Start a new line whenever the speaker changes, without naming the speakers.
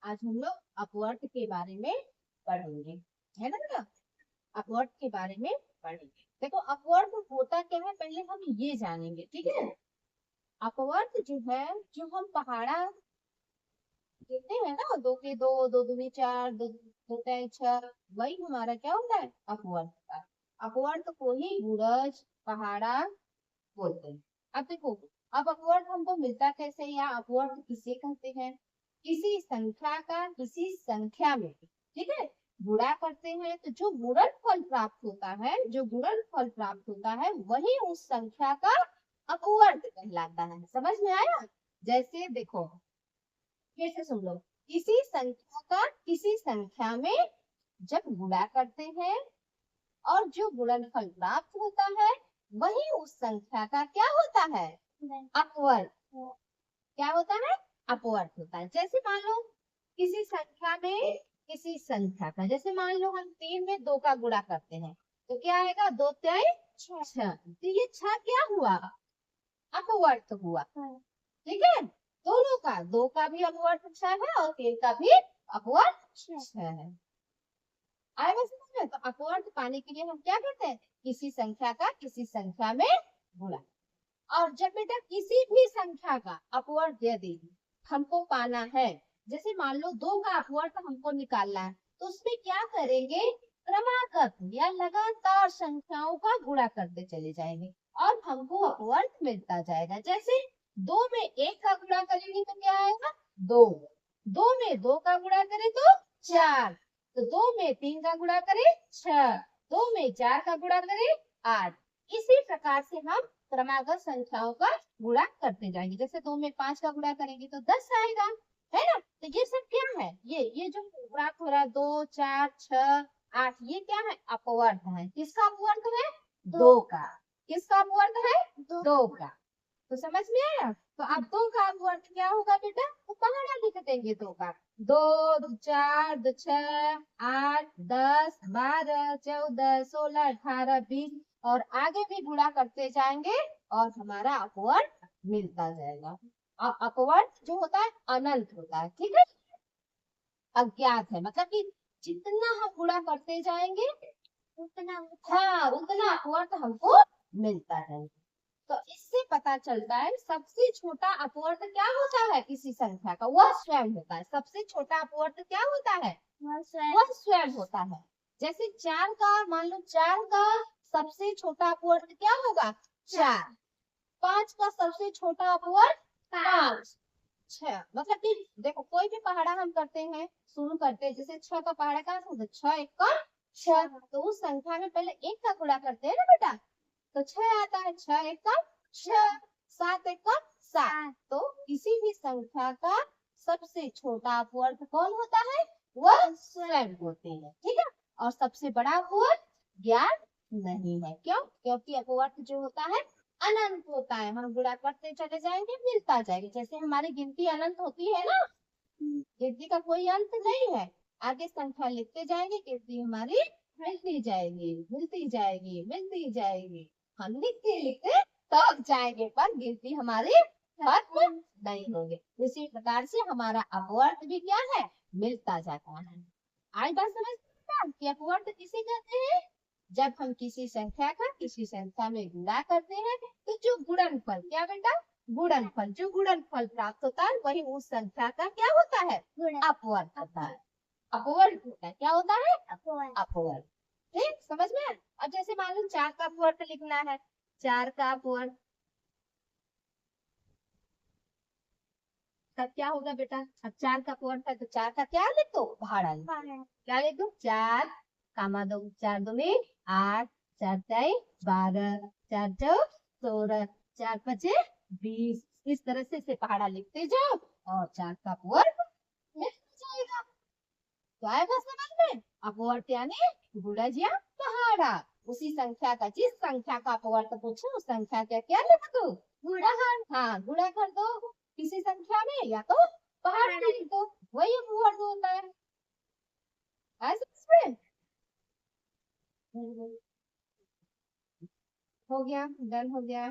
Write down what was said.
आज हम लोग अपवर्त के बारे में पढ़ेंगे, है ना बेटा। अपवर्त के बारे में पढ़ेंगे। देखो अपवर्त होता क्या है पहले हम ये जानेंगे, ठीक है। अपवर्त जो है, जो हम पहाड़ा देते हैं ना, दो के दो, दो दूनी चार, दो दो तिहाई छह, वही हमारा क्या होता है अपवर्त होता है। अपवर्त को ही गुरज पहाड़ा बोलते हैं। अब देखो, अब अपवर्त हमको मिलता कैसे या अपवर्त किसे कहते हैं। किसी संख्या का किसी संख्या में, ठीक है, गुणा करते हैं तो जो गुणनफल प्राप्त होता है, जो गुणनफल प्राप्त होता है वही उस संख्या का अपवर्त कहलाता है। समझ में आया। जैसे देखो, फिर से सुन लो। किसी संख्या का किसी संख्या में जब गुणा करते हैं और जो गुणनफल प्राप्त होता है वही उस संख्या का क्या होता है, अपवर्त। क्या होता है, अपवर्त होता है। जैसे मान लो किसी संख्या में किसी संख्या का, जैसे मान लो हम 3 में 2 का गुणा करते हैं तो क्या आएगा, 2 तिहाई 6। तो ये 6 क्या हुआ, अपवर्त हुआ, ठीक है। दोनों का, 2 का भी अपवर्त 6 है और 3 का भी अपवर्त 6 है। आएगा समझ में। तो अपवर्त पाने के लिए हम क्या करते हैं, किसी संख्या का किसी संख्या में गुणा। और जब बेटा किसी भी संख्या का अपवर्त यदि हमको पाना है, जैसे मान लो 2 का अपवर्त हमको निकालना है, तो उसमें क्या करेंगे, क्रमागत या लगातार संख्याओं का गुणा करते चले जाएंगे और हमको अपवर्त मिलता जाएगा। जैसे 2 में 1 का गुणा करेंगे तो क्या आएगा, 2। 2 में 2 का गुणा करें तो 4। तो 2 में 3 का गुणा करें 6। 2 में 4 का गुणा करें 8। इसी प्रकार से हम क्रमागत संख्याओं का गुणा करते जाएंगे। जैसे 2 में 5 का गुणा करेंगे तो 10 आएगा, है ना। तो ये सब क्या है, ये जो प्राप्त हो रहा है 2 4 6 8, ये क्या है, अपवर्त है। किसका अपवर्त है, 2 का। किसका अपवर्त है, 2 का। तो समझ में आया। तो अब 2 का अपवर्त क्या होगा बेटा, तो पहाड़ा लिख देंगे 2 का। 2 2 4 2 6 8 10 12 14 16 18 20 और आगे भी गुणा करते जाएंगे और हमारा अपवर्त मिलता जाएगा। और अपवर्त जो होता है अनंत होता है, ठीक है। अज्ञात है, मतलब कि जितना हम गुणा करते जाएंगे उतना, हाँ, उतना अपवर्त हमको मिलता है। तो इससे पता चलता है सबसे छोटा अपवर्त क्या होता है किसी संख्या का, वह स्वयं होता है। सबसे छोटा अपवर्त क्या होता है, वह स्वयं होता है। जैसे 4 का, मान लो 4 का सबसे छोटा अपवर्त क्या होगा, 4। 5 का सबसे छोटा अपवर्त 5। 6, मतलब कि देखो कोई भी पहाड़ा हम करते हैं, शुरू करते हैं, जैसे 6 का पहाड़ा कहाँ से होता है, 6 1 का 6। तो उस संख्या में पहले 1 का गुणा करते हैं ना बेटा, तो 6 आता है, 6 1 का 6, 7 1 का 7। तो किसी भी संख्या का सबसे छोटा अपवर्त कौन होता है, वह स्वयं होते हैं, ठीक है। और सबसे बड़ा अपवर्त ज्ञात नहीं है। क्यों, क्योंकि अपवर्त जो होता है अनंत होता है। हम गुणा करते चले जाएंगे, मिलता जाएगा। जैसे हमारी गिनती अनंत होती है ना, गिनती का कोई अंत नहीं है। आगे संख्या लिखते जाएंगे, गिनती हमारी मिलती जाएगी, मिलती जाएगी, मिलती जाएगी। हम लिखते लिखते तब जाएंगे पर गिनती हमारी खत्म नहीं होगी। उसी प्रकार से हमारा अपवर्त भी क्या है, मिलता जाता है। आज बात समझ कि अपवर्त किसे कहते हैं, जब हम किसी संख्या का किसी संख्या में गुणा करते हैं तो जो गुणनफल, क्या बेटा, गुणनफल, जो गुणनफल प्राप्त होता है वही उस संख्या का क्या होता है, अपवर्त होता है। अपवर्त होता है, क्या होता है, अपवर्त। ठीक, समझ में। अब जैसे मान लो 4 का अपवर्त लिखना है, 4 का अपवर्त तब क्या होगा बेटा, अब 4 का अपवर्त है तो 4 का क्या लिख दो, भाड़ा लिख दो। क्या लिख दो, 4 कामा 2 4 दूनी 8, 4 तिहाई 12, 4 चौक 16, 4 पचे 20। इस तरह से इसे पहाड़ा लिखते जाओ और 4 का अपवर्त मिल जाएगा। तो आएगा समझ में। अपवर्त यानी गुणज या पहाड़ा। उसी संख्या का, जिस संख्या का अपवर्त पूछो उस संख्या का क्या लिख दो, गुणन। हाँ, गुणा कर दो किसी संख्या में या तो पहाड़ लिख दो, वही अपवर्त होता है। समझ में। हो गया, डन हो गया।